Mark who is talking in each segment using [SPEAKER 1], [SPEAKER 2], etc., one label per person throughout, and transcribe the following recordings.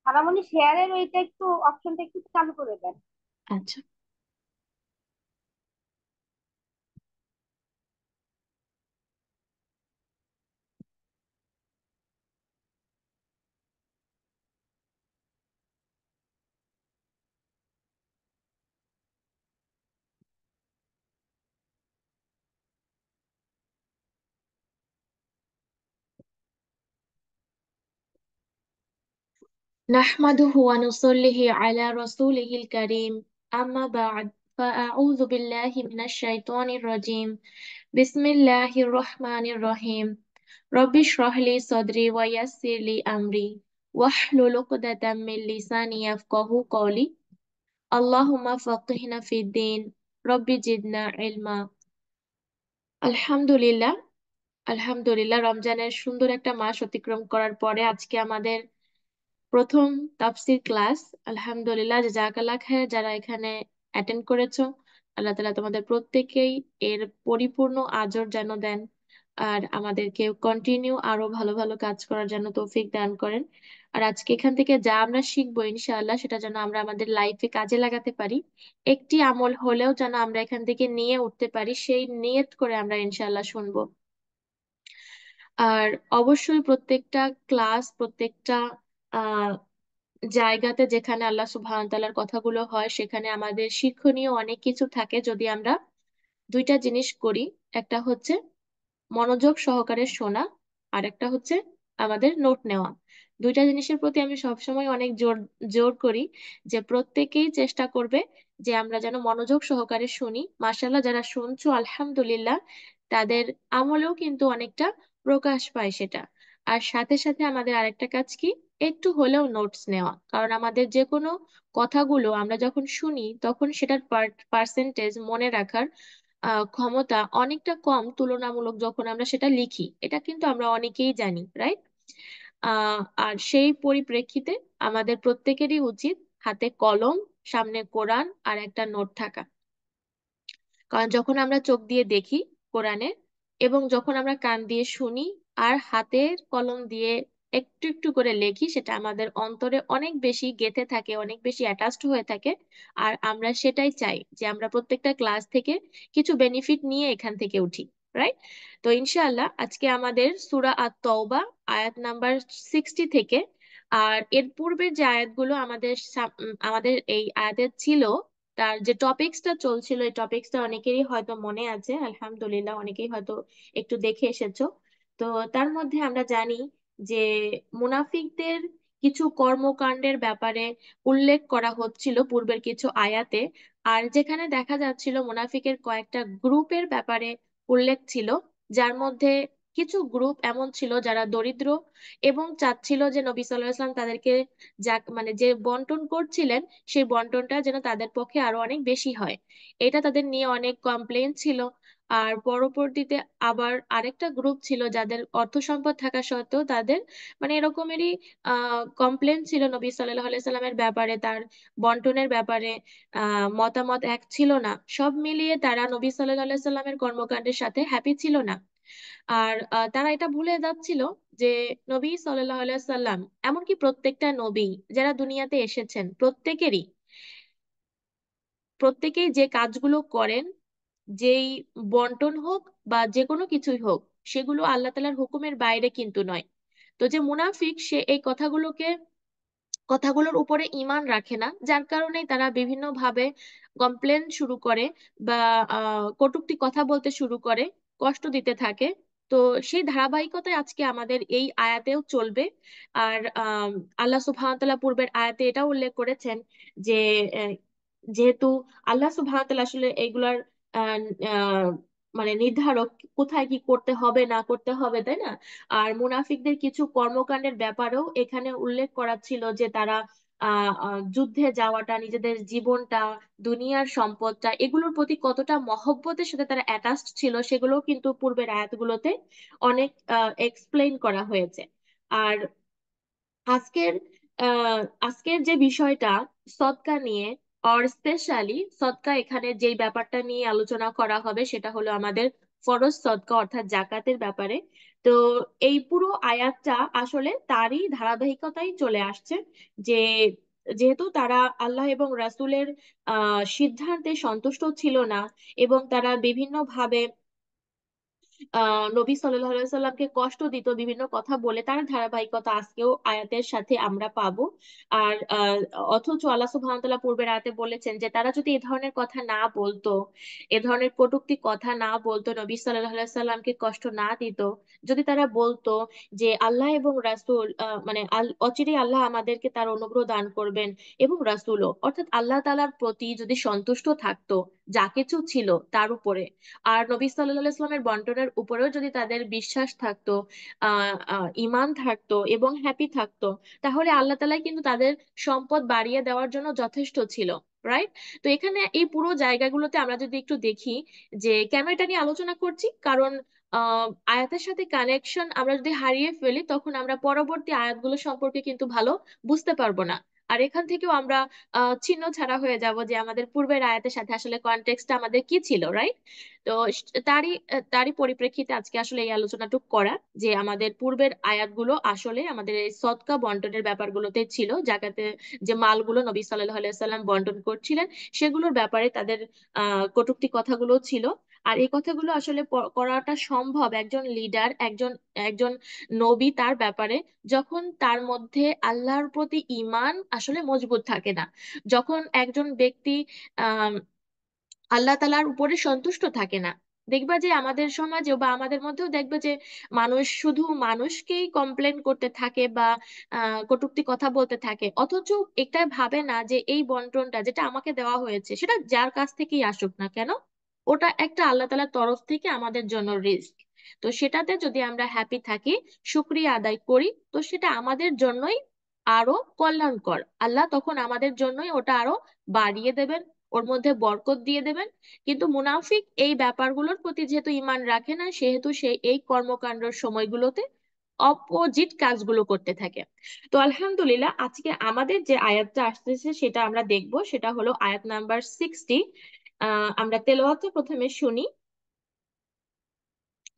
[SPEAKER 1] খালামণি শেয়ারের ওইটা একটু অপশনটা একটু চালু করে দেন।
[SPEAKER 2] আচ্ছা। নাহমাদুহু ওয়া নুসাল্লিহি আলা রাসূলিহিল কারীম, আম্মা বা'দ, ফাআউযু বিল্লাহি মিনাশ শাইতানির রাজীম। বিসমিল্লাহির রহমানির রহিম। রব্বি ইশরাহ লি সাদরি ওয়া ইয়াসসির লি আমরি ওয়াহলুল উকদাতাম মিন লিসানি ইয়াফকাহু কওলি। আল্লাহুম্মা ফাক্কিহনা ফিদ-দ্বীন, রব্বি জিদনা ইলমা। আলহামদুলিল্লাহ। আলহামদুলিল্লাহ, রমজানের সুন্দর একটা মাস অতিক্রম করার পরে আজকে আমাদের প্রথম তাফসির ক্লাস। আলহামদুলিল্লাহ, জাযাকাল্লাহ খায়ের যারা এখানে অ্যাটেন্ড করেছো। আল্লাহ তাআলা তোমাদের প্রত্যেককেই এর পরিপূর্ণ আজর যেন দেন, আর আমাদেরকে কন্টিনিউ আরো ভালো ভালো কাজ করার জন্য তৌফিক দান করেন। আর আজকে এখান থেকে যা আমরা শিখবো ইনশাআল্লাহ সেটা যেন আমরা আমাদের লাইফে কাজে লাগাতে পারি। একটি আমল হলেও যেন আমরা এখান থেকে নিয়ে উঠতে পারি, সেই নিয়ত করে আমরা ইনশাআল্লাহ শুনবো। আর অবশ্যই প্রত্যেকটা ক্লাস, প্রত্যেকটা আহ জায়গাতে যেখানে আল্লাহ সুবহানাহু ওয়া তাআলার কথাগুলো হয় সেখানে আমাদের শিক্ষণীয় অনেক কিছু থাকে যদি আমরা দুইটা জিনিস করি। একটা হচ্ছে মনোযোগ সহকারে শোনা, আর একটা হচ্ছে আমাদের নোট নেওয়া। দুইটা জিনিসের প্রতি আমি সবসময় অনেক জোর জোর করি, যে প্রত্যেকেই চেষ্টা করবে যে আমরা যেন মনোযোগ সহকারে শুনি। মাশাআল্লাহ, যারা শুনছো আলহামদুলিল্লাহ, তাদের আমলেও কিন্তু অনেকটা প্রকাশ পায় সেটা। আর সাথে সাথে আমাদের আরেকটা কাজ কি, একটু হলেও নোটস নেওয়া, কারণ আমাদের যে কোনো কথাগুলো আমরা যখন শুনি তখন সেটার পার্সেন্টেজ মনে রাখার ক্ষমতা অনেকটা কম তুলনামূলক যখন আমরা সেটা লিখি। এটা কিন্তু আমরা অনেকেই জানি, রাইট? আর সেই পরিপ্রেক্ষিতে আমাদের প্রত্যেকেরই উচিত হাতে কলম, সামনে কোরআন আর একটা নোট থাকা। কারণ যখন আমরা চোখ দিয়ে দেখি কোরআনে, এবং যখন আমরা কান দিয়ে শুনি আর হাতের কলম দিয়ে একটু একটু করে লেখি, সেটা আমাদের অন্তরে অনেক বেশি গেঁথে থাকে, অনেক বেশি অ্যাটাচড হয়ে থাকে। আর আমরা সেটাই চাই যে আমরা প্রত্যেকটা ক্লাস থেকে কিছু বেনিফিট নিয়ে এখান থেকে উঠি, রাইট? তো ইনশাআল্লাহ আজকে আমাদের সূরা আত-তাওবা আয়াত নাম্বার 60 থেকে, আর এর পূর্বের যে আয়াতগুলো আমাদের এই আয়াতে ছিল, তার যে টপিকসটা চলছিল, এই টপিকসটা অনেকেরই হয়তো মনে আছে। আলহামদুলিল্লাহ, অনেকেই হয়তো একটু দেখে এসেছো। তো তার মধ্যে আমরা জানি যে মুনাফিকদের কিছু কর্মকাণ্ডের ব্যাপারে উল্লেখ করা হচ্ছিল পূর্বের কিছু আয়াতে। আর যেখানে দেখা যাচ্ছিল মুনাফিকের কয়েকটা গ্রুপের ব্যাপারে উল্লেখ ছিল, যার মধ্যে কিছু গ্রুপ এমন ছিল যারা দরিদ্র এবং চাচ্ছিল যে নবী সাল্লাল্লাহু আলাইহি ওয়াসাল্লাম তাদেরকে যা মানে যে বন্টন করছিলেন সেই বন্টনটা যেন তাদের পক্ষে আরো অনেক বেশি হয়। এটা তাদের নিয়ে অনেক কমপ্লেন ছিল। আর পরবর্তীতে আবার আরেকটা গ্রুপ ছিল যাদের অর্থ সম্পদ থাকা সত্ত্বেও তাদের এরকমেরই কমপ্লেন ছিল নবী সাল্লাল্লাহু আলাইহি সাল্লামের ব্যাপারে, তার বন্টনের ব্যাপারে মতামত এক ছিল না। সব মিলিয়ে তারা নবী সাল্লাল্লাহু আলাইহি সাল্লামের কর্মকাণ্ডের সাথে হ্যাপি ছিল না। আর তারা এটা ভুলে যাচ্ছিল যে নবী সাল্লাল্লাহু আলাইহি সাল্লাম, এমনকি প্রত্যেকটা নবী যারা দুনিয়াতে এসেছেন, প্রত্যেকেই যে কাজগুলো করেন, যেই বন্টন হোক বা যে কোনো কিছুই হোক, সেগুলো আল্লাহ তাআলার হুকুমের বাইরে কিন্তু নয়। তো যে মুনাফিক, সে এই কথাগুলোর উপরে ঈমান রাখে না, যার কারণে তারা বিভিন্ন ভাবে কমপ্লেন শুরু করে বা কটূক্তি কথা বলতে শুরু করে, কষ্ট দিতে থাকে। তো সেই ধারাবাহিকতায় আজকে আমাদের এই আয়াতেও চলবে। আর আল্লাহ সুবহানাহু ওয়া তাআলা পূর্বের আয়াতে এটা উল্লেখ করেছেন যে আহ, যেহেতু আল্লাহ সুবহানাহু ওয়া তাআলা আসলে এগুলার আহ, আহ, নির্ধারক, কোথায় কি করতে হবে না করতে হবে, তাই না? আর মুনাফিকদের কিছু কর্মকাণ্ডের ব্যাপারেও এখানে উল্লেখ করা ছিল যে তারা যুদ্ধে যাওয়াটা, নিজেদের জীবনটা, দুনিয়ার সম্পদটা, এগুলোর প্রতি কতটা মহব্বতের সাথে তারা অ্যাটাচড ছিল, সেগুলোও কিন্তু পূর্বের আয়াতগুলোতে অনেক এক্সপ্লেইন করা হয়েছে। আর আজকের আজকের যে বিষয়টা সদকা নিয়ে, অর স্পেশালি সদকা, এখানে যেই ব্যাপারটা নিয়ে আলোচনা করা হবে সেটা হলো আমাদের ফরজ সদকা অর্থাৎ জাকাতের ব্যাপারে। তো এই পুরো আয়াতটা আসলে তারই ধারাবাহিকতাই চলে আসছে, যে যেহেতু তারা আল্লাহ এবং রাসূলের সিদ্ধান্তে সন্তুষ্ট ছিল না, এবং তারা বিভিন্ন ভাবে নবী সাল্লাল্লাহু আলাইহি সাল্লামকে কষ্ট দিত বিভিন্ন কথা বলে, তার ধারাবাহিকতা আজকেও আয়াতের সাথে আমরা পাবো। আর অথচ আল্লাহ সুবহানাহু ওয়া তাআলা পূর্বের আয়াতে বলেছেন যে তারা যদি এ ধরনের কথা না বলতো, এ ধরনের কটূক্তি কথা না বলতো, নবী সাল্লাল্লাহু আলাইহি সাল্লামকে কষ্ট না দিত, যদি তারা বলতো যে আল্লাহ এবং রাসূল মানে অচিরেই আল্লাহ আমাদেরকে তার অনুগ্রহ দান করবেন, এবং রাসূলও অর্থাৎ আল্লাহ তাআলার প্রতি যদি সন্তুষ্ট থাকতো যা কিছু ছিল তার উপরে, আর নবী সাল্লাল্লাহু আলাইহি ওয়াসাল্লামের বন্টনের উপরেও যদি তাদের বিশ্বাস থাকতো, ঈমান থাকতো এবং হ্যাপি থাকতো, তাহলে আল্লাহ তাআলাই কিন্তু তাদের সম্পদ বাড়িয়ে দেওয়ার জন্য যথেষ্ট ছিল। রাইট? তো এখানে এই পুরো জায়গাগুলোতে আমরা যদি একটু দেখি যে কেন এটা নিয়ে আলোচনা করছি, কারণ আয়াতের সাথে কানেকশন আমরা যদি হারিয়ে ফেলি, তখন আমরা পরবর্তী আয়াতগুলো সম্পর্কে কিন্তু ভালো বুঝতে পারবো না। আর এখান থেকেও আমরা ছিন্ন ছাড়া হয়ে যাব যে আমাদের পূর্বের আয়াতের সাথে আসলে কনটেক্সটটা আমাদের কি ছিল। রাইট? তো তারই পরিপ্রেক্ষিতে আজকে আসলে এই আলোচনাটুকু করা, যে আমাদের পূর্বের আয়াতগুলো আসলে আমাদের এই সদকা বন্টনের ব্যাপারগুলোতে ছিল, জাকাতে যে মালগুলো নবী সাল্লাল্লাহু আলাইহি সাল্লাম বন্টন করছিলেন সেগুলোর ব্যাপারে তাদের কটূক্তি কথাগুলো ছিল। আর এই কথাগুলো আসলে করাটা সম্ভব একজন লিডার, একজন একজন নবী তার ব্যাপারে, যখন তার মধ্যে আল্লাহর প্রতি ঈমান আসলে মজবুত থাকে না, যখন একজন ব্যক্তি আল্লাহ তালার উপরে সন্তুষ্ট থাকে না। দেখবা যে আমাদের সমাজে বা আমাদের মধ্যেও দেখবে যে মানুষ শুধু মানুষকেই কমপ্লেন করতে থাকে বা কটূক্তি কথা বলতে থাকে, অথচ এটা ভাবে না যে এই বন্টনটা যেটা আমাকে দেওয়া হয়েছে সেটা যার কাছ থেকেই আসুক না কেন, ওটা একটা আল্লাহ তালার তরফ থেকে আমাদের জন্য রিস্ক। তো সেটাতে যদি আমরা হ্যাপি থাকি, শুকরিয়া আদায় করি, তো সেটা আমাদের জন্যই আরো কল্যাণকর। আল্লাহ তখন আমাদের জন্যই ওটা আরো বাড়িয়ে দেবেন, ওর মধ্যে বরকত দিয়ে দেবেন। কিন্তু মুনাফিক এই ব্যাপারগুলোর প্রতি যেহেতু ঈমান রাখে না, সেহেতু সে এই কর্মকাণ্ডের সময়গুলোতে অপোজিট কাজগুলো করতে থাকে। তো আলহামদুলিল্লাহ, আজকে আমাদের যে আয়াতটা আসতেছে সেটা আমরা দেখব, সেটা হলো আয়াত নাম্বার 60। আমরা তেলাওয়াতটা প্রথমে শুনি।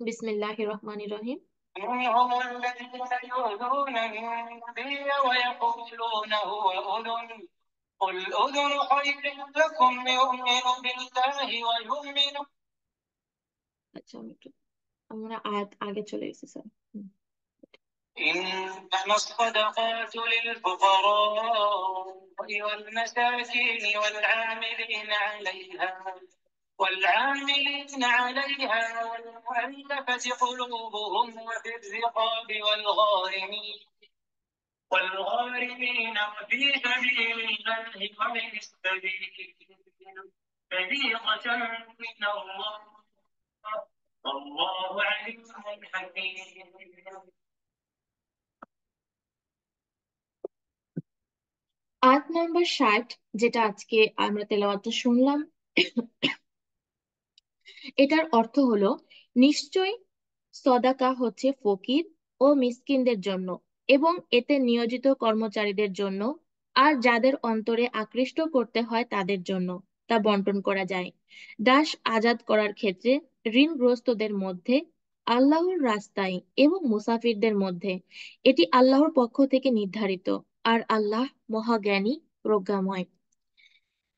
[SPEAKER 2] বিসমিল্লাহির রহমানির রহিম।
[SPEAKER 3] منهم الذين يؤذون النبي ويقولون هو أذن قل أذن خير لكم يؤمن بالله ويؤمن
[SPEAKER 2] আচ্ছা, আমরা আয়াত আগে চলে গেছি স্যার।
[SPEAKER 3] إنما الصدقات للفقراء والمساكين والعاملين عليها والمؤلفة قلوبهم وفي الرقاب والغارمين وفي سبيل الله ومن السبيل فريضة من الله والله عليم حكيم.
[SPEAKER 2] আয়াত নাম্বার 60, যেটা আজকে আমরা তেলাওয়াতটা শুনলাম, এটার অর্থ হলো, নিশ্চয়ই সদাকা হচ্ছে ফকির ও মিসকিনদের জন্য এবং এতে নিয়োজিত কর্মচারীদের জন্য, আর যাদের অন্তরে আকৃষ্ট করতে হয় তাদের জন্য তা বন্টন করা যায়। দাস আজাদ করার ক্ষেত্রে, ঋণগ্রস্তদের মধ্যে, আল্লাহর রাস্তায় এবং মুসাফিরদের মধ্যে, এটি আল্লাহর পক্ষ থেকে নির্ধারিত, আর আল্লাহ মহাজ্ঞানী, প্রজ্ঞাময়।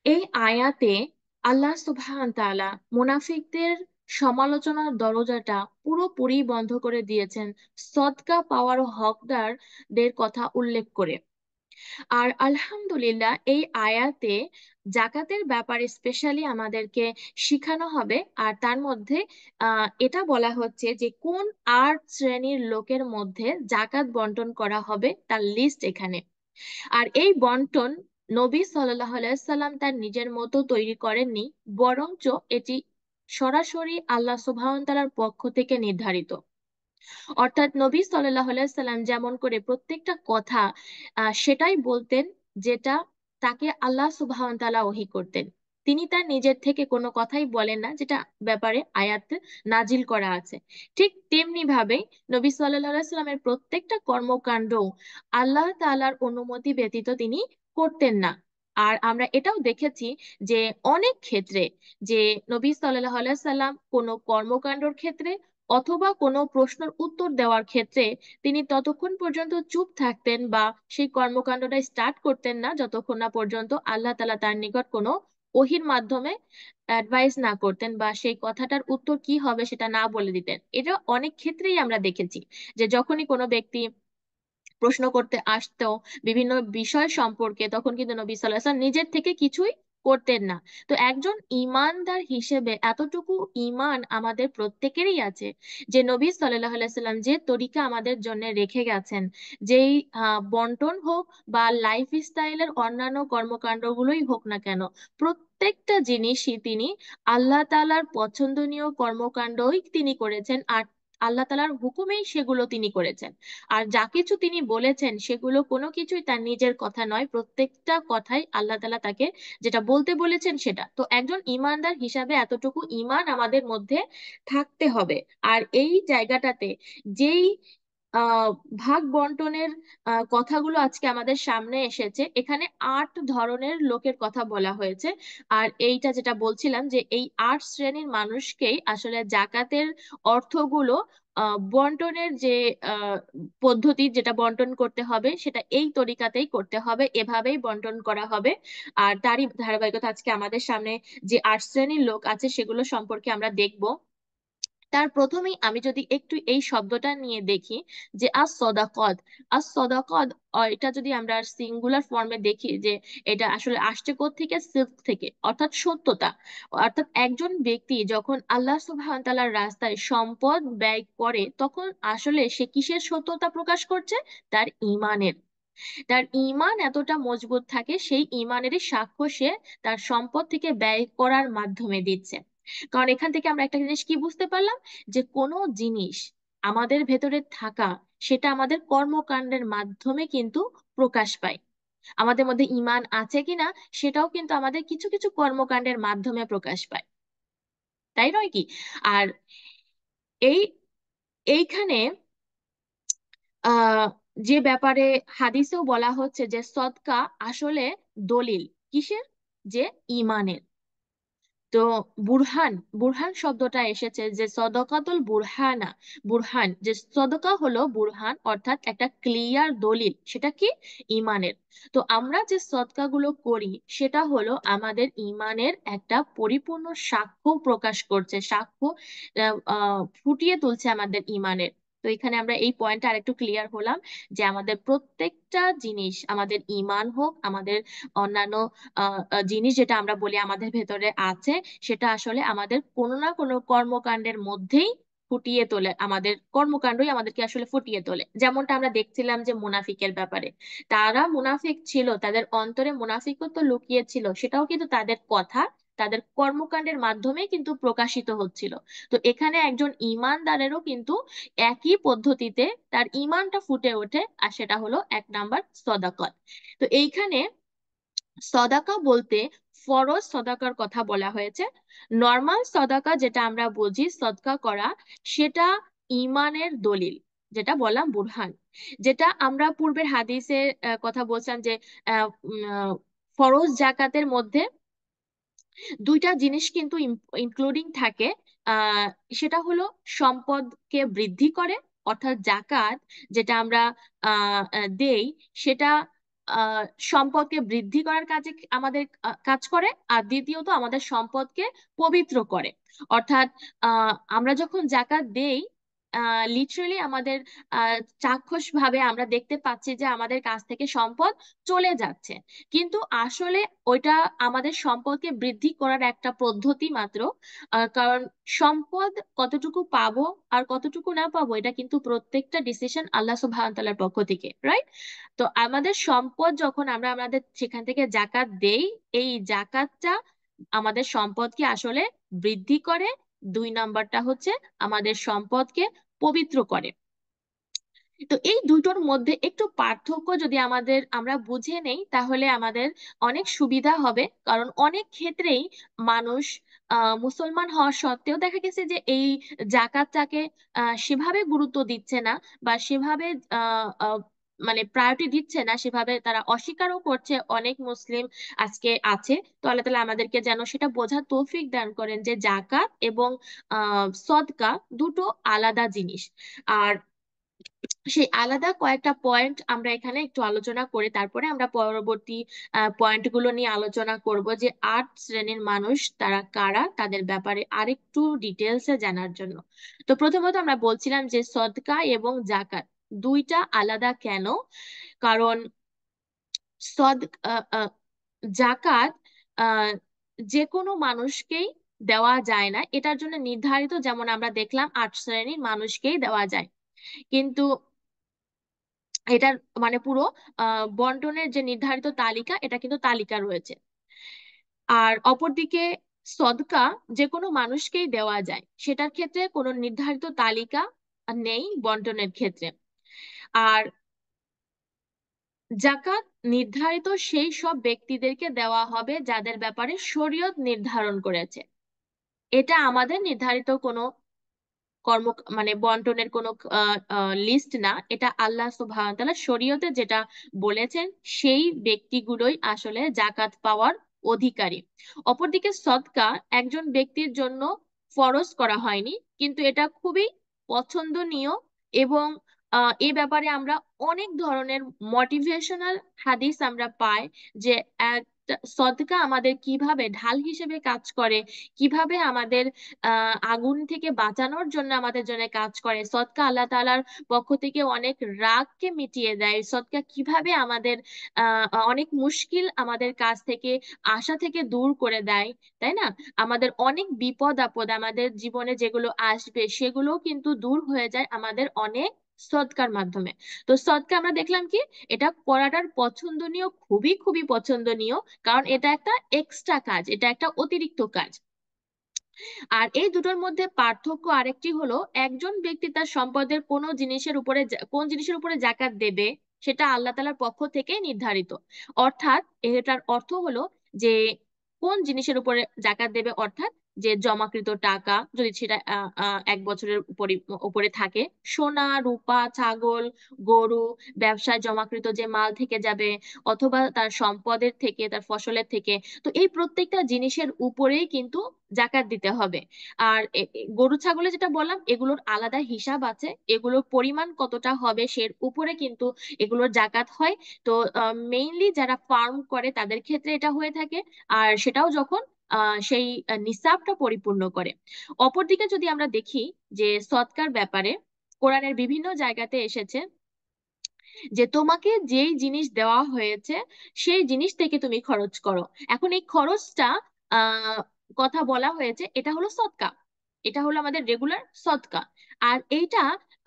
[SPEAKER 2] এই আয়াতে আল্লাহ সুবহান তাআলা মুনাফিকদের সমালোচনার দরজাটা পুরোপুরি বন্ধ করে দিয়েছেন সদকা পাওয়ার হকদারদের কথা উল্লেখ করে। আর আলহামদুলিল্লাহ, এই আয়াতে জাকাতের ব্যাপারে স্পেশালি আমাদেরকে শিখানো হবে। আর তার মধ্যে এটা বলা হচ্ছে যে কোন 8 শ্রেণীর লোকের মধ্যে জাকাত বন্টন করা হবে তার লিস্ট এখানে। আর এই বন্টন নবী সাল্লাল্লাহু আলাইহি সাল্লাম তার নিজের মতো তৈরি করেননি, বরঞ্চ এটি সরাসরি আল্লাহ সুবহানাহু ওয়া তাআলার পক্ষ থেকে নির্ধারিত। অর্থাৎ নবী সাল্লাল্লাহু আলাইহি সাল্লাম যেমন করে প্রত্যেকটা কথা সেটাই বলতেন যেটা তাকে আল্লাহ সুবহানাহু ওয়া তাআলা ওহী করতেন। তিনি তার নিজের থেকে কোনো কথাই বলেন না যেটা ব্যাপারে আয়াত নাজিল করা আছে। ঠিক তেমনি ভাবে নবী সাল্লাল্লাহু আলাইহি সাল্লামের প্রত্যেকটা কর্মকাণ্ড আল্লাহ তাআলার অনুমতি ব্যতীত তিনি করতেন না। আর আমরা এটাও দেখেছি যে অনেক ক্ষেত্রে যে নবী সাল্লাল্লাহু আলাইহি সাল্লাম কোনো কর্মকাণ্ডের ক্ষেত্রে অথবা কোনো প্রশ্নের উত্তর দেওয়ার ক্ষেত্রে তিনি ততক্ষণ পর্যন্ত চুপ থাকতেন বা সেই কর্মকাণ্ডটা স্টার্ট করতেন না যতক্ষণ না পর্যন্ত আল্লাহ তাআলা তার নিকট কোনো ওহীর মাধ্যমে অ্যাডভাইস না করতেন বা সেই কথাটার উত্তর কি হবে সেটা না বলে দিতেন। এটা অনেক ক্ষেত্রেই আমরা দেখেছি যে যখনই কোনো ব্যক্তি প্রশ্ন করতে আসতো বিভিন্ন বিষয় সম্পর্কে, তখন কিন্তু নবী সাল্লাল্লাহু আলাইহি ওয়াসাল্লাম নিজের থেকে কিছুই করতেন না। তো একজন ইমানদার হিসেবে এতটুকু ইমান আমাদের প্রত্যেকেরই আছে যে নবী সাল্লাল্লাহু আলাইহি সাল্লাম যে তরিকা আমাদের জন্য রেখে গেছেন, যেই বন্টন হোক বা লাইফ স্টাইলের অন্যান্য কর্মকাণ্ডগুলোই হোক না কেন, প্রত্যেকটা জিনিসই তিনি আল্লাহ তাআলার পছন্দনীয় কর্মকাণ্ডই তিনি করেছেন, আর আল্লাহ তাআলার হুকুমেই সেগুলো তিনি করেছেন। আর যা কিছু তিনি বলেছেন সেগুলো কোনো কিছুই তার নিজের কথা নয়, প্রত্যেকটা কথাই আল্লাহ তাআলা তাকে যেটা বলতে বলেছেন সেটা। তো একজন ইমানদার হিসাবে এতটুকু ইমান আমাদের মধ্যে থাকতে হবে। আর এই জায়গাটাতে যেই আহ ভাগ বন্টনের কথাগুলো আজকে আমাদের সামনে এসেছে, এখানে 8 ধরনের লোকের কথা বলা হয়েছে। আর এইটা যেটা বলছিলাম যে এই 8 শ্রেণীর মানুষকেই আসলে জাকাতের অর্থগুলো বন্টনের যে আহ, পদ্ধতি, যেটা বন্টন করতে হবে সেটা এই তরিকাতেই করতে হবে, এভাবেই বন্টন করা হবে। আর তারই ধারাবাহিকতা আজকে আমাদের সামনে যে 8 শ্রেণীর লোক আছে সেগুলো সম্পর্কে আমরা দেখব। তার প্রথমেই আমি যদি একটু এই শব্দটা নিয়ে দেখি যে আস সদাকত, আস সদাকত, এটা যদি আমরা সিঙ্গুলার ফর্মে দেখি যে এটা আসলে আসছে থেকে সিল্ক থেকে, অর্থাৎ সত্যতা। অর্থাৎ একজন ব্যক্তি যখন আল্লাহ সুবহানাহু ওয়া তাআলার রাস্তায় সম্পদ ব্যয় করে তখন আসলে সে কিসের সত্যতা প্রকাশ করছে? তার ঈমানের। তার ঈমান এতটা মজবুত থাকে, সেই ঈমানেরই সাক্ষ্য সে তার সম্পদ থেকে ব্যয় করার মাধ্যমে দিচ্ছে। কারণ এখান থেকে আমরা একটা জিনিস কি বুঝতে পারলাম, যে কোনো জিনিস আমাদের ভেতরে থাকা সেটা আমাদের কর্মকাণ্ডের মাধ্যমে কিন্তু প্রকাশ পায়। আমাদের মধ্যে ঈমান আছে কিনা সেটাও কিন্তু আমাদের কিছু কিছু কর্মকাণ্ডের মাধ্যমে প্রকাশ পায়, তাই নয় কি? আর এই এইখানে আহ যে ব্যাপারে হাদিসেও বলা হচ্ছে যে সদকা আসলে দলিল কিসের? যে ঈমানের। তো বুরহান, বুরহান শব্দটা এসেছে যে সদকাতুল বুরহানা, বুরহান যে সদকা হলো বুরহান, অর্থাৎ একটা ক্লিয়ার দলিল, সেটা কি? ঈমানের। তো আমরা যে সদকাগুলো করি সেটা হলো আমাদের ঈমানের একটা পরিপূর্ণ সাক্ষ্য প্রকাশ করছে, সাক্ষ্য ফুটিয়ে তুলছে আমাদের ঈমানের। তো এখানে আমরা এই পয়েন্টটা আরেকটু ক্লিয়ার হলাম যে আমাদের প্রত্যেকটা জিনিস, আমাদের ঈমান হোক, আমাদের অন্যান্য জিনিস যেটা আমরা বলি আমাদের ভেতরে আছে, সেটা আসলে আমাদের কোনো না কোনো কর্মকাণ্ডের মধ্যেই ফুটিয়ে তোলে, আমাদের কর্মকাণ্ডই আমাদেরকে আসলে ফুটিয়ে তোলে। যেমনটা আমরা দেখছিলাম যে মুনাফিকের ব্যাপারে, তারা মুনাফিক ছিল, তাদের অন্তরে মুনাফিকত্ব লুকিয়ে ছিল, সেটাও কিন্তু তাদের কথা, তাদের কর্মকাণ্ডের মাধ্যমে কিন্তু প্রকাশিত হচ্ছিল। তো এখানে একজন ইমানদারেরও কিন্তু একই পদ্ধতিতে তার ইমানটা ফুটে ওঠে, আর সেটা হলো 1 নাম্বার সদাকত। তো এইখানে সদাকা বলতে ফরজ সদাকার কথা বলা হয়েছে। নর্মাল সদাকা যেটা আমরা বুঝি সদকা করা, সেটা ইমানের দলিল, যেটা বললাম বুরহান। যেটা আমরা পূর্বের হাদিসের কথা বলছিলাম যে আহ, উম, আহ, ফরজ জাকাতের মধ্যে 2টা জিনিস কিন্তু ইনক্লুডিং থাকে। আহ সেটা হলো সম্পদকে বৃদ্ধি করে, অর্থাৎ জাকাত যেটা আমরা দেই সেটা আহ সম্পদকে বৃদ্ধি করার কাজে আমাদের কাজ করে। আর দ্বিতীয়ত আমাদের সম্পদকে পবিত্র করে। অর্থাৎ আমরা যখন জাকাত দেই লিটারেলি আমাদের চাক্ষুষ ভাবে আমরা দেখতে পাচ্ছি যে আমাদের কাছ থেকে সম্পদ চলে যাচ্ছে, কিন্তু আসলে ওইটা আমাদের সম্পদকে বৃদ্ধি করার একটা পদ্ধতি মাত্র। কারণ সম্পদ কতটুকু পাবো আর কতটুকু না পাবো এটা কিন্তু প্রত্যেকটা ডিসিশন আল্লাহ সুবহানাহু ওয়া তাআলার পক্ষ থেকে, রাইট? তো আমাদের সম্পদ যখন আমরা আমাদের সেখান থেকে জাকাত দেই, এই জাকাতটা আমাদের সম্পদকে আসলে বৃদ্ধি করে। 2 নাম্বারটা হচ্ছে আমাদের সম্পদকে পবিত্র করে। তো এই দুটোর মধ্যে একটু পার্থক্য যদি আমরা বুঝে নেই তাহলে আমাদের অনেক সুবিধা হবে। কারণ অনেক ক্ষেত্রেই মানুষ মুসলমান হওয়া সত্ত্বেও দেখা গেছে যে এই জাকাতটাকে সেভাবে গুরুত্ব দিচ্ছে না, বা সেভাবে আহ আহ, মানে প্রায়োরিটি দিচ্ছে না, সেভাবে তারা অস্বীকারও করছে, অনেক মুসলিম আজকে আছে। তো আল্লাহ তাআলা আমাদেরকে যেন সেটা বোঝার তৌফিক দান করেন যে জাকাত এবং সদকা দুটো আলাদা জিনিস। আর সেই আলাদা কয়েকটা পয়েন্ট আমরা এখানে একটু আলোচনা করে তারপরে আমরা পরবর্তী পয়েন্ট গুলো নিয়ে আলোচনা করব, যে 8 শ্রেণীর মানুষ তারা কারা, তাদের ব্যাপারে আরেকটু ডিটেলসে জানার জন্য। তো প্রথমত আমরা বলছিলাম যে সদকা এবং জাকাত দুইটা আলাদা কেন। কারণ সদ আহ, আহ, জাকাত আহ, যে কোনো মানুষকেই দেওয়া যায় না, এটার জন্য নির্ধারিত, যেমন আমরা দেখলাম 8 শ্রেণীর মানুষকেই দেওয়া যায়। কিন্তু এটার মানে পুরো বন্টনের যে নির্ধারিত তালিকা, এটা কিন্তু তালিকা রয়েছে। আর অপরদিকে সদকা যে কোনো মানুষকেই দেওয়া যায়, সেটার ক্ষেত্রে কোনো নির্ধারিত তালিকা নেই বন্টনের ক্ষেত্রে। আর জাকাত নির্ধারিত সেই সব ব্যক্তিদেরকে দেওয়া হবে যাদের ব্যাপারে শরীয়ত নির্ধারণ করেছে। এটা আমাদের নির্ধারিত কোনো কর্ম মানে বন্টনের কোনো লিস্ট না, এটা আল্লাহ সুবহানাহু ওয়া তাআলা শরীয়তে যেটা বলেছেন সেই ব্যক্তিগুলোই আসলে জাকাত পাওয়ার অধিকারী। অপরদিকে সদকা একজন ব্যক্তির জন্য ফরজ করা হয়নি, কিন্তু এটা খুবই পছন্দনীয়। এবং এই ব্যাপারে আমরা অনেক ধরনের মোটিভেশনাল হাদিস আমরা পাই, যে সদকা আমাদের কিভাবে ঢাল হিসেবে কাজ করে, কিভাবে আমাদের আগুন থেকে বাঁচানোর জন্য আমাদের জন্য কাজ করে। সদকা আল্লাহ তাআলার পক্ষ থেকে অনেক রাগকে মিটিয়ে দেয়। সদকা কিভাবে আমাদের অনেক মুশকিল আমাদের কাছ থেকে আশা থেকে দূর করে দেয়, তাই না? আমাদের অনেক বিপদ আপদ আমাদের জীবনে যেগুলো আসবে সেগুলো কিন্তু দূর হয়ে যায় আমাদের অনেক সদকার মাধ্যমে। তো সদকা আমরা দেখলাম কি, এটা করাটার পছন্দনীয়, খুবই খুবই পছন্দনীয়, কারণ এটা একটা এক্সট্রা কাজ, এটা একটা অতিরিক্ত কাজ। আর এই দুটোর মধ্যে পার্থক্য আরেকটি হলো, একজন ব্যক্তি তার সম্পদের কোন জিনিসের উপরে জাকাত দেবে সেটা আল্লাহ তাআলার পক্ষ থেকে নির্ধারিত। অর্থাৎ এটার অর্থ হলো যে কোন জিনিসের উপরে জাকাত দেবে, অর্থাৎ যে জমাকৃত টাকা যদি সেটা 1 বছরের উপরে থাকে, সোনা রূপা ছাগল গরু, ব্যবসায় জমাকৃত যে মাল থেকে যাবে, অথবা তার সম্পদের থেকে, তার ফসলের থেকে। তো এই প্রত্যেকটা জিনিসের উপরেই কিন্তু জাকাত দিতে হবে। আর গরু ছাগলে যেটা বললাম, এগুলোর আলাদা হিসাব আছে, এগুলোর পরিমাণ কতটা হবে সের উপরে কিন্তু এগুলোর জাকাত হয়। তো মেইনলি যারা ফার্ম করে তাদের ক্ষেত্রে এটা হয়ে থাকে, আর সেটাও যখন সেই নিসাবটা পরিপূর্ণ করে। অপরদিকে যদি আমরা দেখি যে সদকার ব্যাপারে কোরআনের বিভিন্ন জায়গাতে এসেছে যে তোমাকে যেই জিনিস দেওয়া হয়েছে সেই জিনিস থেকে তুমি খরচ করো। এখন এই খরচটা আহ কথা বলা হয়েছে, এটা হলো সদকা, এটা হলো আমাদের রেগুলার সদকা। আর এইটা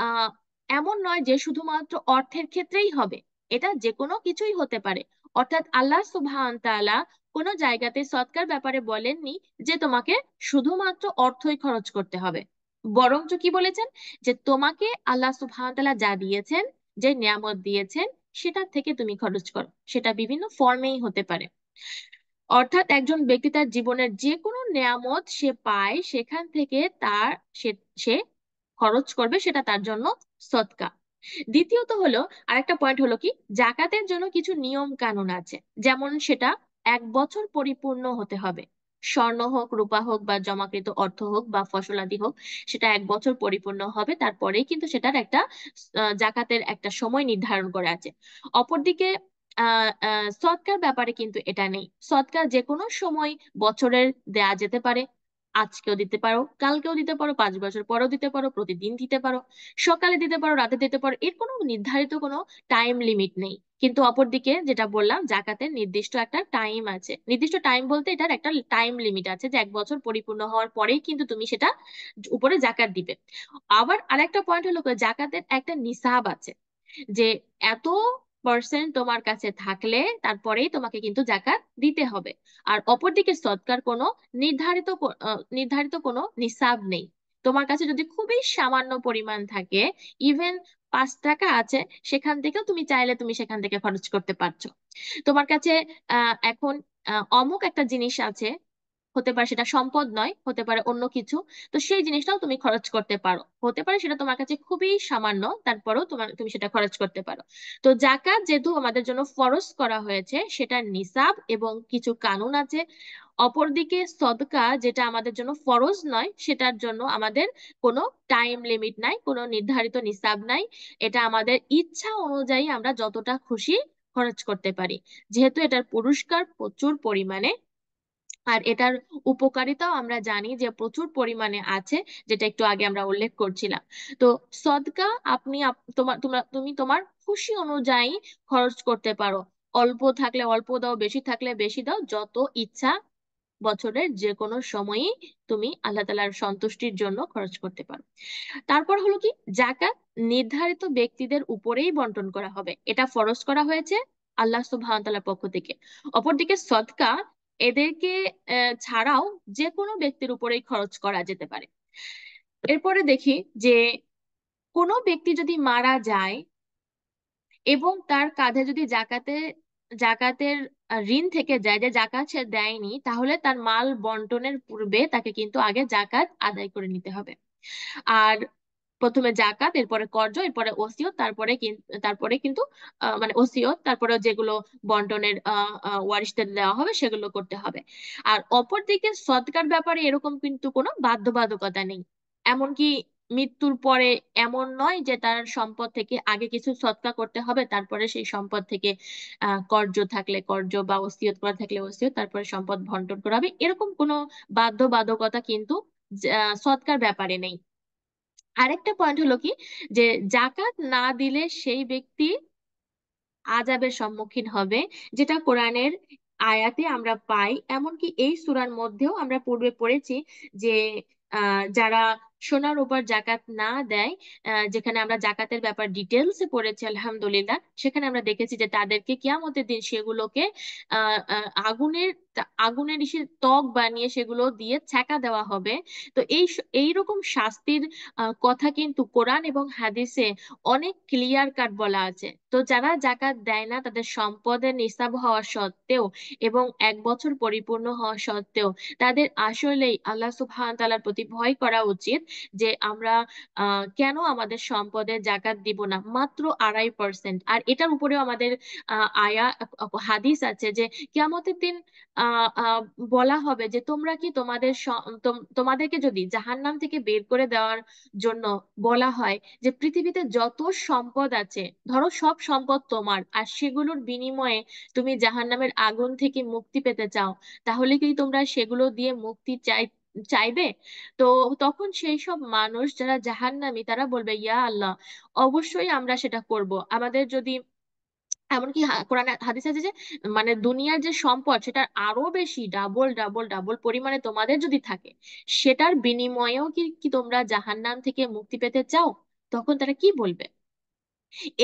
[SPEAKER 2] আহ এমন নয় যে শুধুমাত্র অর্থের ক্ষেত্রেই হবে, এটা যে কোনো কিছুই হতে পারে। অর্থাৎ আল্লাহ সুবহান তাআলা কোনো জায়গাতে সদকার ব্যাপারে বলেননি যে তোমাকে শুধুমাত্র অর্থই খরচ করতে হবে, বরঞ্চ কি বলেছেন, যে তোমাকে আল্লাহ সুবহান তাআলা যা দিয়েছেন, যে নিয়ামত দিয়েছেন, সেটার থেকে তুমি খরচ করো। সেটা বিভিন্ন ফর্মেই হতে পারে। অর্থাৎ একজন ব্যক্তি তার জীবনের যে কোনো নেয়ামত সে পায়, সেখান থেকে তার সে সে খরচ করবে, সেটা তার জন্য সদকা। দ্বিতীয়ত হলো, আরেকটা পয়েন্ট হলো কি, জাকাতের জন্য কিছু নিয়ম কানুন আছে। যেমন সেটা 1 বছর পরিপূর্ণ হতে হবে। স্বর্ণ হোক রূপা হোক বা জমাকৃত অর্থ হোক বা ফসলাদি হোক, সেটা 1 বছর পরিপূর্ণ হবে, তারপরেই কিন্তু সেটার একটা জাকাতের একটা সময় নির্ধারণ করা আছে। অপরদিকে সদকার ব্যাপারে কিন্তু এটা নেই। সদকা যে কোনো সময় বছরের দেয়া যেতে পারে, আজকেও দিতে পারো, কালকেও দিতে পারো, 5 বছর পরেও দিতে পারো, প্রতিদিন দিতে পারো, সকালে দিতে পারো, রাতে দিতে পারো, এর কোনো নির্ধারিত কোনো টাইম লিমিট নেই। কিন্তু অপরদিকে যেটা বললাম, জাকাতের নির্দিষ্ট একটা টাইম আছে, নির্দিষ্ট টাইম বলতে এটার একটা টাইম লিমিট আছে, যে 1 বছর পরিপূর্ণ হওয়ার পরেই কিন্তু তুমি সেটা উপরে জাকাত দিবে। আবার আরেকটা পয়েন্ট হলো জাকাতের একটা নিসাব আছে, যে এত পার্সেন্ট তোমার কাছে থাকলে তারপরেই তোমাকে কিন্তু জাকাত দিতে হবে। আর অপরদিকে সদকার কোনো নির্ধারিত কোনো নিসাব নেই। তোমার কাছে যদি খুবই সামান্য পরিমাণ থাকে, ইভেন 5 টাকা আছে, সেখান থেকেও তুমি চাইলে তুমি সেখান থেকে খরচ করতে পারছো। তোমার কাছে এখন অমুক একটা জিনিস আছে, হতে পারে সেটা সম্পদ নয়, হতে পারে অন্য কিছু। তো সেই জিনিসটাও তুমি খরচ করতে পারো, হতে পারে সেটা তোমার কাছে খুবই সামান্য, তারপরেও তুমি সেটা খরচ করতে পারো। তো জাকাত যেহেতু আমাদের জন্য ফরজ করা হয়েছে, সেটার নিসাব এবং কিছু কানুন আছে। অপরদিকে সদকা যেটা আমাদের জন্য ফরজ নয়, সেটার জন্য আমাদের কোনো টাইম লিমিট নাই, কোনো নির্ধারিত নিসাব নাই। এটা আমাদের ইচ্ছা অনুযায়ী আমরা যতটা খুশি খরচ করতে পারি, যেহেতু এটার পুরস্কার প্রচুর পরিমাণে। আর এটার উপকারিতাও আমরা জানি যে প্রচুর পরিমাণে আছে, যেটা একটু আগে আমরা উল্লেখ করছিলাম। তো সদকা আপনি তুমি তোমার খুশি অনুযায়ী খরচ করতে পারো। অল্প থাকলে অল্প দাও, বেশি থাকলে বেশি দাও, যত ইচ্ছা বছরের যে কোনো সময়ই তুমি আল্লাহ তাআলার সন্তুষ্টির জন্য খরচ করতে পারো। তারপর হলো কি, জাকাত নির্ধারিত ব্যক্তিদের উপরেই বন্টন করা হবে, এটা ফরজ করা হয়েছে আল্লাহ সুবহানাহু ওয়া তাআলার পক্ষ থেকে। অপরদিকে সদকা এদেরকে ছাড়াও যে কোনো ব্যক্তির উপরেই খরচ করা যেতে পারে। এরপরে দেখি যে কোনো ব্যক্তি যদি মারা যায় এবং তার কাঁধে যদি জাকাতের ঋণ থেকে যায়, যে জাকাত সে দেয়নি, তাহলে তার মাল বন্টনের পূর্বে তাকে কিন্তু আগে জাকাত আদায় করে নিতে হবে। আর প্রথমে জাকাত, এরপরে কর্জ, এরপরে ওসিয়ত, তারপরে কিন্তু মানে ওসিয়ত, তারপরে যেগুলো বন্টনের ওয়ারিশদের দেওয়া হবে সেগুলো করতে হবে। আর অপরদিকে সদকার ব্যাপারে এরকম কিন্তু কোনো বাধ্যবাধকতা নেই। এমনকি মৃত্যুর পরে এমন নয় যে তার সম্পদ থেকে আগে কিছু সদকা করতে হবে, তারপরে সেই সম্পদ থেকে কর্জ থাকলে কর্জ বা ওসিয়ত করা থাকলে ওসিয়ত, তারপরে সম্পদ বন্টন করা হবে, এরকম কোনো বাধ্যবাধকতা কিন্তু সদকার ব্যাপারে নেই। আরেকটা পয়েন্ট হলো কি, যে জাকাত না দিলে সেই ব্যক্তি আযাবের সম্মুখীন হবে, যেটা কোরআনের আয়াতে আমরা পাই। এমনকি এই সূরার মধ্যেও আমরা পূর্বে পড়েছি যে যারা সোনার উপর জাকাত না দেয়, যেখানে আমরা জাকাতের ব্যাপার ডিটেলসে পড়েছি আলহামদুলিল্লাহ, সেখানে আমরা দেখেছি যে তাদেরকে কিয়ামতের দিন সেগুলোকে আগুনের আগুনের ত্বক বানিয়ে সেগুলো দিয়ে ছ্যাঁকা দেওয়া হবে। তো এইরকম শাস্তির কথা কিন্তু কোরআন এবং হাদিসে অনেক ক্লিয়ার কাট বলা আছে। তো যারা জাকাত দেয় না, তাদের সম্পদের নিসাব হওয়া সত্ত্বেও এবং 1 বছর পরিপূর্ণ হওয়া সত্ত্বেও, তাদের আসলেই আল্লাহ সুবহানাহু ওয়া তাআলার প্রতি ভয় করা উচিত যে আমরা কেন আমাদের সম্পদের জাকাত দিব না, মাত্র 2.5%। আর এটার উপরেও আমাদের হাদিস আছে যে কিয়ামতের দিন আহ আহ বলা হবে যে তোমরা কি তোমাদেরকে যদি জাহান্নাম থেকে বের করে দেওয়ার জন্য বলা হয় যে পৃথিবীতে যত সম্পদ আছে, ধরো সব সম্পদ তোমার, আর সেগুলোর বিনিময়ে তুমি জাহান্নামের আগুন থেকে মুক্তি পেতে চাও, তাহলে কি তোমরা সেগুলো দিয়ে মুক্তি চাইবে? তো তখন সেই সব মানুষ যারা জাহান্নামী তারা বলবে, ইয়া আল্লাহ, অবশ্যই আমরা সেটা করব। আমাদের যদি এমনকি কোরআন হাদিস আছে যে মানে দুনিয়ার যে সম্পদ সেটার আরো বেশি ডাবল ডাবল ডাবল পরিমাণে তোমাদের যদি থাকে, সেটার বিনিময়েও কি কি তোমরা জাহান্নাম থেকে মুক্তি পেতে চাও? তখন তারা কি বলবে?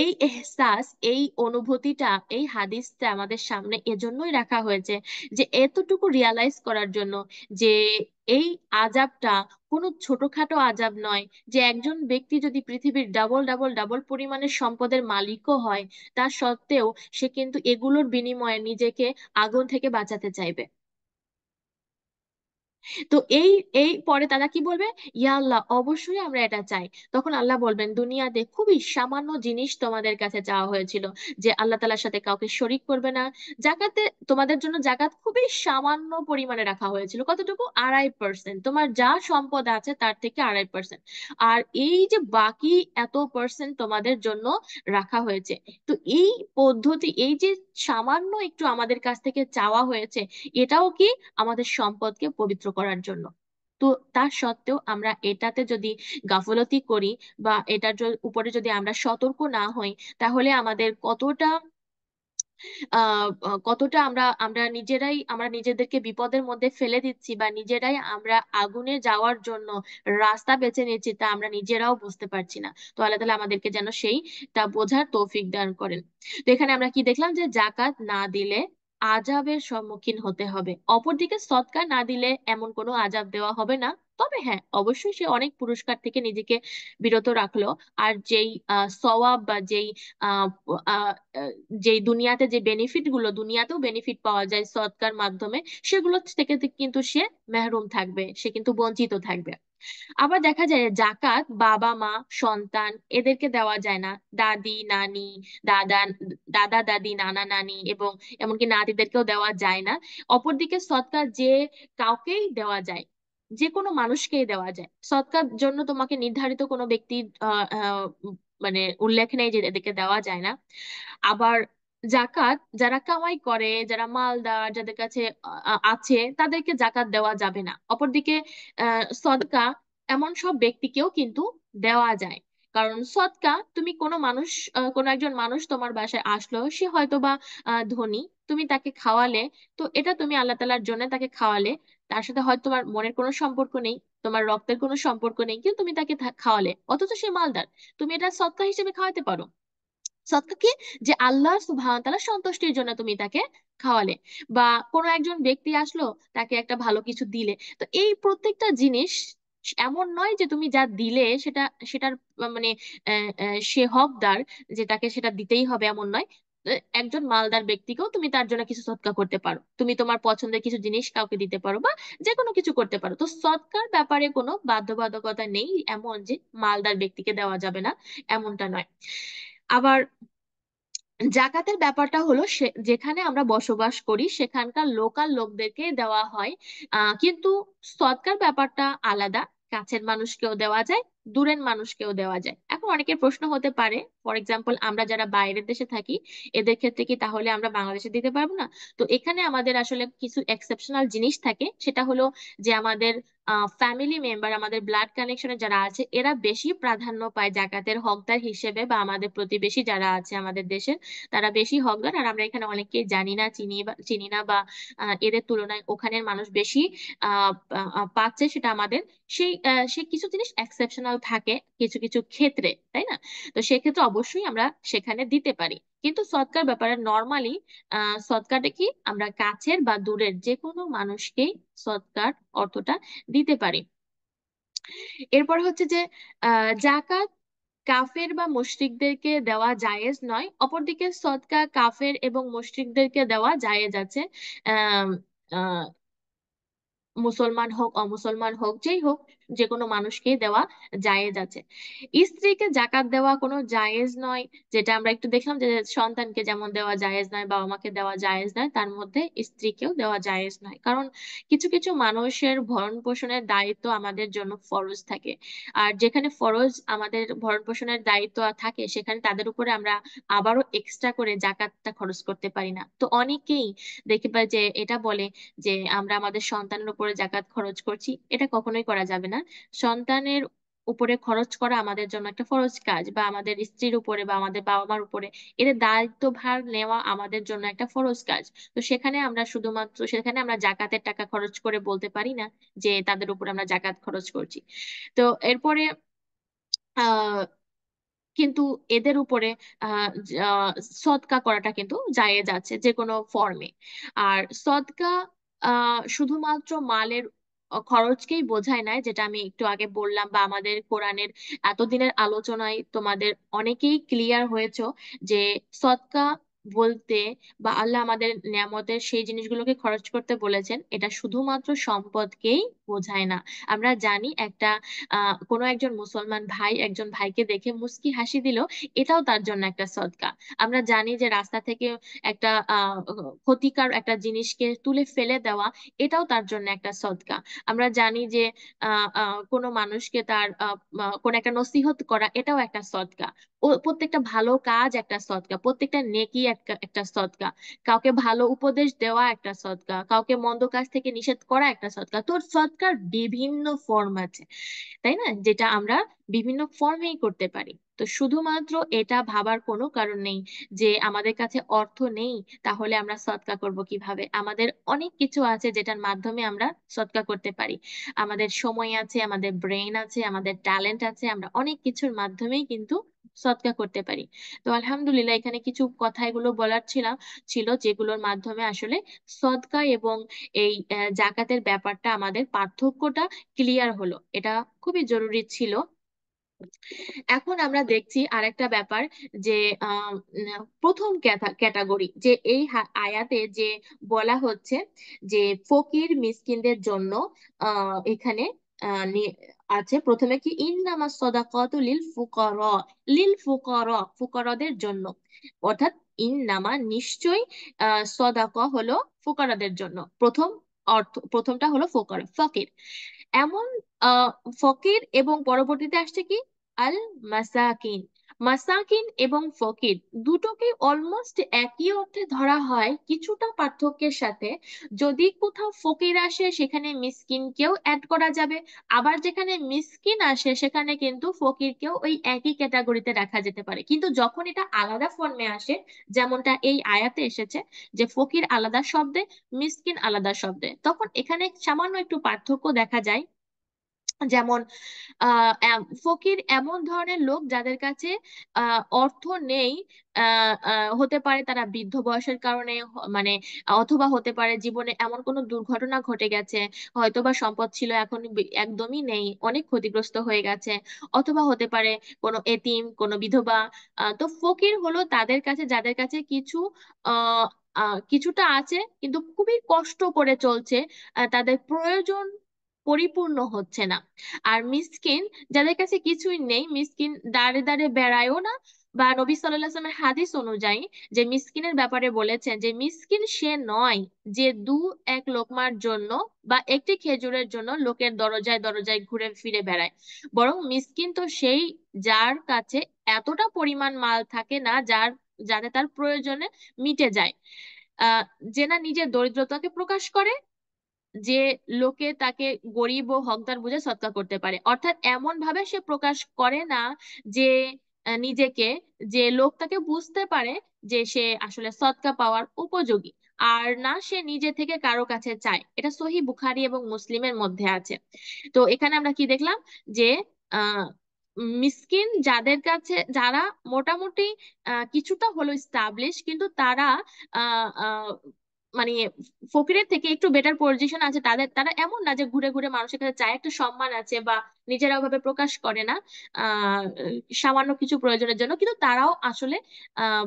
[SPEAKER 2] এই এহসাস, এই অনুভূতিটা, এই হাদিসটা আমাদের সামনে এজন্যই রাখা হয়েছে যে এতটুকু রিয়ালাইজ করার জন্য যে এই আযাবটা কোনো ছোটখাটো আযাব নয়। যে একজন ব্যক্তি যদি পৃথিবীর ডাবল ডাবল ডাবল পরিমাণের সম্পদের মালিকও হয়, তা সত্ত্বেও সে কিন্তু এগুলোর বিনিময়ে নিজেকে আগুন থেকে বাঁচাতে চাইবে। তো এই এই পরে তারা কি বলবে, ইয়া আল্লাহ, অবশ্যই আমরা এটা চাই। তখন আল্লাহ বলবেন, দুনিয়াতে খুবই সামান্য জিনিস তোমাদের কাছে চাওয়া হয়েছিল, যে আল্লাহ তাআলার সাথে কাউকে শরীক করবে না। জাকাতে তোমাদের জন্য জাকাত খুবই সামান্য পরিমাণে রাখা হয়েছিল, কতটুকু? 2.5%, তোমার যা সম্পদ আছে তার থেকে 2.5%। আর এই যে বাকি এত পার্সেন্ট তোমাদের জন্য রাখা হয়েছে। তো এই পদ্ধতি, এই যে সামান্য একটু আমাদের কাছ থেকে চাওয়া হয়েছে, এটাও কি আমাদের সম্পদকে পবিত্র করার জন্য। তো তার সত্ত্বেও আমরা এটাতে যদি গাফলতি করি বা এটার উপরে যদি আমরা সতর্ক না হই, তাহলে আমাদের কতটা আমরা আমরা আমরা নিজেদেরকে বিপদের মধ্যে ফেলে দিচ্ছি, বা নিজেরাই আমরা আগুনে যাওয়ার জন্য রাস্তা বেছে নিচ্ছি, তা আমরা নিজেরাও বুঝতে পারছি না। তো আল্লাহ তাআলা আমাদেরকে যেন সেইটা বোঝার তৌফিক দান করেন। তো এখানে আমরা কি দেখলাম, যে জাকাত না দিলে আযাবের সম্মুখীন হতে হবে। অপরদিকে সদকা না দিলে এমন কোনো আযাব দেওয়া হবে না, তবে হ্যাঁ, অবশ্যই সে অনেক পুরস্কার থেকে নিজেকে বিরত রাখলো। আর যেই সওয়াব বা যেই আহ, আহ, আহ, যেই দুনিয়াতে যে বেনিফিট গুলো, দুনিয়াতেও বেনিফিট পাওয়া যায় সদকার মাধ্যমে, সেগুলো থেকে কিন্তু সে মেহরুম থাকবে, সে কিন্তু বঞ্চিত থাকবে। আবার দেখা যায় জাকাত বাবা মা সন্তান এদেরকে দেওয়া যায় না, দাদি নানি, দাদা দাদা দাদি, নানা নানি এবং এমনকি নাতিদেরকেও দেওয়া যায় না। অপরদিকে সৎকার যে কাউকেই দেওয়া যায়, যে কোনো মানুষকেই দেওয়া যায়। সৎকার জন্য তোমাকে নির্ধারিত কোনো ব্যক্তির মানে উল্লেখ নেই যে এদেরকে দেওয়া যায় না। আবার জাকাত যারা কামাই করে, যারা মালদার, যাদের কাছে আছে, তাদেরকে জাকাত দেওয়া যাবে না। অপরদিকে সদকা এমন সব ব্যক্তিকেও কিন্তু দেওয়া যায়। কারণ সদকা তুমি কোনো মানুষ, কোনো একজন মানুষ তোমার বাসায় আসলো, সে হয়তো বা ধনী, তুমি তাকে খাওয়ালে, তো এটা তুমি আল্লাহ তাআলার জন্য তাকে খাওয়ালে। তার সাথে হয়তো তোমার মনের কোনো সম্পর্ক নেই, তোমার রক্তের কোনো সম্পর্ক নেই, কিন্তু তুমি তাকে খাওয়ালে, অথচ সে মালদার, তুমি এটা সদকা হিসেবে খাওয়াতে পারো। সৎকা কি? যে আল্লাহ সুবহানাহু ওয়া তাআলার সন্তুষ্টির জন্য তুমি তাকে খাওয়ালে, বা কোনো একজন ব্যক্তি আসলো, তাকে একটা ভালো কিছু দিলে। তো এই প্রত্যেকটা জিনিস এমন নয় যে তুমি যা দিলে সেটা সেটার মানে সে হকদার, যে তাকে সেটা দিতেই হবে এমন নয়। একজন মালদার ব্যক্তিকেও তুমি তার জন্য কিছু সৎকা করতে পারো, তুমি তোমার পছন্দের কিছু জিনিস কাউকে দিতে পারো, বা যে কোনো কিছু করতে পারো। তো সৎকার ব্যাপারে কোনো বাধ্যবাধকতা নেই এমন যে মালদার ব্যক্তিকে দেওয়া যাবে না, এমনটা নয়। আবার জাকাতের ব্যাপারটা হলো যেখানে আমরা বসবাস করি সেখানকার লোকাল লোকদেরকে দেওয়া হয়। কিন্তু সদকার ব্যাপারটা আলাদা, কাছের মানুষকেও দেওয়া যায়, দূরের মানুষকেও দেওয়া যায়। এখন অনেকের প্রশ্ন হতে পারে, ফর এক্সাম্পল আমরা যারা বাইরের দেশে থাকি, এদের ক্ষেত্রে কি তাহলে আমরা বাংলাদেশে দিতে পারবো না? তো এখানে আমাদের আসলে কিছু এক্সেপশনাল জিনিস থাকে। সেটা হলো যে আমাদের ফ্যামিলি মেম্বার, আমাদের ব্লাড কানেকশনে যারা আছে, এরা বেশি প্রাধান্য পায় জাকাতের হকদার হিসেবে, বা আমাদের প্রতিবেশী যারা আছে আমাদের দেশের, তারা বেশি হকদার। আর আমরা এখানে অনেককে জানি না, চিনি না, বা এদের তুলনায় ওখানের মানুষ বেশি পাচ্ছে, সেটা আমাদের সে কিছু জিনিস এক্সেপশনাল থাকে কিছু কিছু ক্ষেত্রে, তাই না? তো সেক্ষেত্রে অবশ্যই আমরা সেখানে দিতে পারি। কিন্তু সৎকার ব্যাপারে নর্মালি সৎকারটা কি, আমরা কাছের বা দূরের যে কোনো মানুষকেই সৎকার অর্থটা দিতে পারি। এরপর হচ্ছে যে জাকাত কাফের বা মুশরিকদেরকে দেওয়া জায়েজ নয়, অপরদিকে সদকা কাফের এবং মুশরিকদেরকে দেওয়া জায়েজ আছে। আহ আহ মুসলমান হোক অমুসলমান হোক, যেই হোক, যে কোনো মানুষকেই দেওয়া জায়েজ আছে। স্ত্রীকে জাকাত দেওয়া কোনো জায়েজ নয়, যেটা আমরা একটু দেখলাম যে সন্তানকে যেমন দেওয়া জায়েজ নয়, বাবা মাকে দেওয়া জায়েজ নয়, তার মধ্যে স্ত্রীকেও দেওয়া জায়েজ নয়। কারণ কিছু কিছু মানুষের ভরণ পোষণের দায়িত্ব আমাদের জন্য ফরজ থাকে। আর যেখানে ফরজ আমাদের ভরণ পোষণের দায়িত্ব থাকে, সেখানে তাদের উপরে আমরা আবারও এক্সট্রা করে জাকাতটা খরচ করতে পারি না। তো অনেকেই দেখতে পাই যে এটা বলে যে আমরা আমাদের সন্তানের উপরে জাকাত খরচ করছি। এটা কখনোই করা যাবে না। সন্তানের উপরে খরচ করা আমাদের জন্য একটা ফরজ কাজ, বা আমাদের স্ত্রীর উপরে বা আমাদের বাবা মার উপরে এর দায়িত্বভার নেওয়া আমাদের জন্য একটা ফরজ কাজ। তো সেখানে আমরা জাকাতের টাকা খরচ করে বলতে পারি না যে তাদের উপরে আমরা জাকাত খরচ করছি। তো এরপরে আহ কিন্তু এদের উপরে সদকা করাটা কিন্তু জায়েজ আছে যে কোনো ফর্মে। আর সদকা শুধুমাত্র মালের খরচকেই বোঝায় না, যেটা আমি একটু আগে বললাম, বা আমাদের কোরআনের এতদিনের আলোচনায় তোমাদের অনেকেই ক্লিয়ার হয়েছে যে সদকা বলতে বা আল্লাহ আমাদের নিয়ামতের সেই জিনিসগুলোকে খরচ করতে বলেছেন, এটা শুধুমাত্র সম্পদকেই বোঝায় না। আমরা জানি একটা কোনো একজন মুসলমান ভাই একজন ভাইকে দেখে মুস্কি হাসি দিল, এটাও তার জন্য একটা সদকা। আমরা জানি যে রাস্তা থেকে একটা ক্ষতিকর একটা জিনিসকে তুলে ফেলে দেওয়া, এটাও তার জন্য একটা সদকা। আমরা জানি যে কোনো মানুষকে তার কোনো একটা নসিহত করা, এটাও একটা সদকা। ও প্রত্যেকটা ভালো কাজ একটা সদকা, প্রত্যেকটা নেকি একটা একটা সদকা। কাউকে ভালো উপদেশ দেওয়া একটা সদকা, কাউকে মন্দ কাজ থেকে নিষেধ করা একটা সদকা। তো সদকার বিভিন্ন ফর্ম আছে, তাই না? যেটা আমরা বিভিন্ন ফর্মেই করতে পারি। তো শুধুমাত্র এটা ভাবার কোনো কারণ নেই যে আমাদের কাছে অর্থ নেই, তাহলে আমরা সদকা করব কিভাবে। আমাদের অনেক কিছু আছে যেটার মাধ্যমে আমরা সদকা করতে পারি। আমাদের সময় আছে, আমাদের ব্রেন আছে, আমাদের ট্যালেন্ট আছে, আমরা অনেক কিছুর মাধ্যমেই কিন্তু সদকা করতে পারি। তো আলহামদুলিল্লাহ, এখানে কিছু কথা এগুলো বলার ছিল যেগুলোর মাধ্যমে আসলে সদকা এবং এই জাকাতের ব্যাপারটা, আমাদের পার্থক্যটা ক্লিয়ার হলো। এটা খুবই জরুরি ছিল। এখন আমরা দেখছি আরেকটা ব্যাপার যে প্রথম ক্যাটাগরি যে এই আয়াতে যে বলা হচ্ছে যে ফকির মিসকিনদের জন্য এখানে আছে প্রথমে কি ইন্নামাস সাদাকাতু লিল ফুকারা, ফুকারাদের জন্য। অর্থাৎ ইন্নামা নিশ্চয়ই, সদাকা হলো ফুকারাদের জন্য। প্রথমটা হলো ফকির। এমন আহ ফকির, এবং পরবর্তীতে আসছে কি আল মাসাকিন। মাসাকিন এবং ফকির দুটোকে অলমোস্ট একই অর্থে ধরা হয়, কিছুটা পার্থক্যের সাথে। যদি কোথাও ফকির আসে সেখানে মিসকিনকেও অ্যাড করা যাবে, আবার যেখানে মিসকিন আসে সেখানে কিন্তু ফকিরকেও ওই একই ক্যাটাগরিতে রাখা যেতে পারে। কিন্তু যখন এটা আলাদা ফর্মে আসে, যেমনটা এই আয়াতে এসেছে যে ফকির আলাদা শব্দে, মিসকিন আলাদা শব্দে, তখন এখানে সামান্য একটু পার্থক্য দেখা যায়। যেমন ফকির এমন ধরনের লোক যাদের কাছে অর্থ নেই। হতে পারে তারা বৃদ্ধ বয়সের কারণে, মানে অথবা হতে পারে জীবনে এমন কোনো দুর্ঘটনা ঘটে গেছে, হয়তোবা সম্পদ ছিল এখন একদমই নেই, অনেক ক্ষতিগ্রস্ত হয়ে গেছে। অথবা হতে পারে কোনো এতিম, কোনো বিধবা। তো ফকির হলো তাদের কাছে যাদের কাছে আহ কিছুটা আছে কিন্তু খুবই কষ্ট করে চলছে, তাদের প্রয়োজন পরিপূর্ণ হচ্ছে না। আর মিসকিন যাদের কাছে কিছুই নেই, মিসকিন দাঁড়ে দাঁড়ে বেড়ায়ও না। বা নবী সাল্লাল্লাহু আলাইহি ওয়াসাল্লামের হাদিস অনুযায়ী যে মিসকিনের ব্যাপারে বলেছেন যে মিসকিন সে নয় যে এক লোকমার জন্য বা একটি খেজুরের জন্য লোকের দরজায় দরজায় ঘুরে ফিরে বেড়ায়। বরং মিসকিন তো সেই যার কাছে এতটা পরিমাণ মাল থাকে না যাতে তার প্রয়োজনে মিটে যায়। আহ যে না নিজের দরিদ্রতাকে প্রকাশ করে, যে লোকে তাকে গরিব ও হকদার বুঝে সৎকার করতে পারে। অর্থাৎ এমন ভাবে সে প্রকাশ করে না যে নিজেকে, যে লোক তাকে বুঝতে পারে যে সে আসলে সৎকা পাওয়ার উপযোগী। আর না সে নিজে থেকে কারো কাছে চায়। এটা সহিহ বুখারী এবং মুসলিমের মধ্যে আছে। তো এখানে আমরা কি দেখলাম যে আহ মিসকিন যাদের কাছে, যারা মোটামুটি কিছুটা হলো স্টাবলিশ, কিন্তু তারা আহ আহ মানে ফকিরের থেকে একটু বেটার পজিশন আছে, তারা এমন না যে ঘুরে ঘুরে মানুষের কাছে চায়, একটা সম্মান আছে বা নিজেরা ওভাবে প্রকাশ করে না আহ সামান্য কিছু প্রয়োজনের জন্য, কিন্তু তারাও আসলে আহ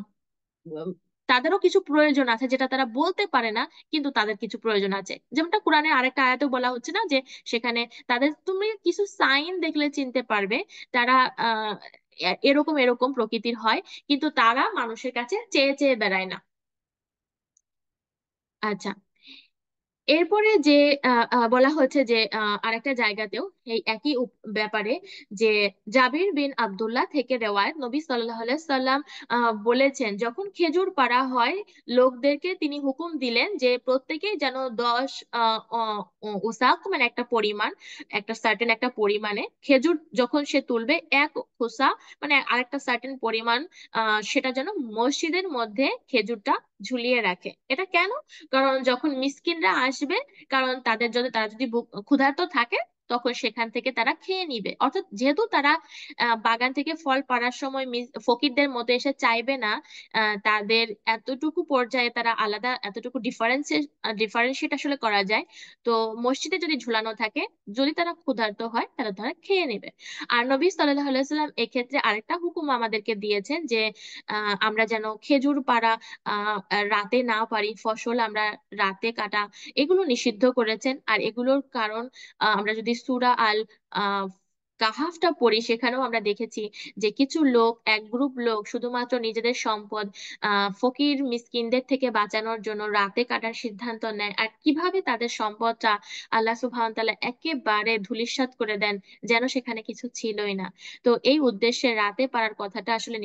[SPEAKER 2] উম, তাদেরও কিছু প্রয়োজন আছে যেটা তারা বলতে পারে না, কিন্তু তাদের কিছু প্রয়োজন আছে। যেমনটা কোরআনের আরেকটা আয়াতেও বলা হচ্ছে না যে সেখানে তাদের তুমি কিছু সাইন দেখলে চিনতে পারবে তারা এরকম এরকম প্রকৃতির হয়, কিন্তু তারা মানুষের কাছে চেয়ে চেয়ে বেড়ায় না। আচ্ছা, এরপরে যে বলা হচ্ছে যে আরেকটা জায়গাতেও এই একই ব্যাপারে যে জাবির বিন আব্দুল্লাহ থেকে রেওয়ায়েত, নবী সাল্লাল্লাহু আলাইহি সাল্লাম বলেছেন যখন খেজুর পাড়া হয় লোকদেরকে তিনি হুকুম দিলেন যে প্রত্যেকেই যেন 10 উসাক, মানে একটা পরিমাণ, একটা সার্টেন একটা পরিমাণে খেজুর যখন সে তুলবে, এক খোসা মানে আরেকটা সার্টেন পরিমাণ, সেটা যেন মসজিদের মধ্যে খেজুরটা ঝুলিয়ে রাখে। এটা কেন? কারণ যখন মিসকিনরা আসবে, কারণ তারা যদি ক্ষুধার্ত থাকে তখন সেখান থেকে তারা খেয়ে নিবে। অর্থাৎ যেহেতু তারা বাগান থেকে ফল পাড়ার সময় ফকিরদের মতো এসে চাইবে না, তাদের এতটুকু পর্যায়ে তারা আলাদা, এতটুকু ডিফারেন্সিয়েট আসলে করা যায়। তো মসজিদে যদি ঝুলানো থাকে, যদি তারা ক্ষুধার্ত হয় তারা তারা খেয়ে নেবে। আর নবী সাল্লাল্লাহু আলাইহি সাল্লাম এক্ষেত্রে আরেকটা হুকুম আমাদেরকে দিয়েছেন যে আমরা যেন খেজুর পাড়া রাতে না পারি, ফসল আমরা রাতে কাটা, এগুলো নিষিদ্ধ করেছেন। আর এগুলোর কারণ আমরা যদি সূরা আল আহ কাহাফটা পড়ি, সেখানেও আমরা দেখেছি যে কিছু লোক, এক গ্রুপ লোক শুধুমাত্র নিজেদের সম্পদ ফকির মিসকিনদের থেকে বাঁচানোর জন্য রাতে কাটার সিদ্ধান্ত নেয়, আর কিভাবে তাদের সম্পদটা আল্লাহ সুবহানাহু ওয়া তাআলা একেবারে ধূলিসাৎ করে দেন, যেন সেখানে কিছু ছিলই না। তো এই উদ্দেশ্যে রাতে পারার কথাটা আসলে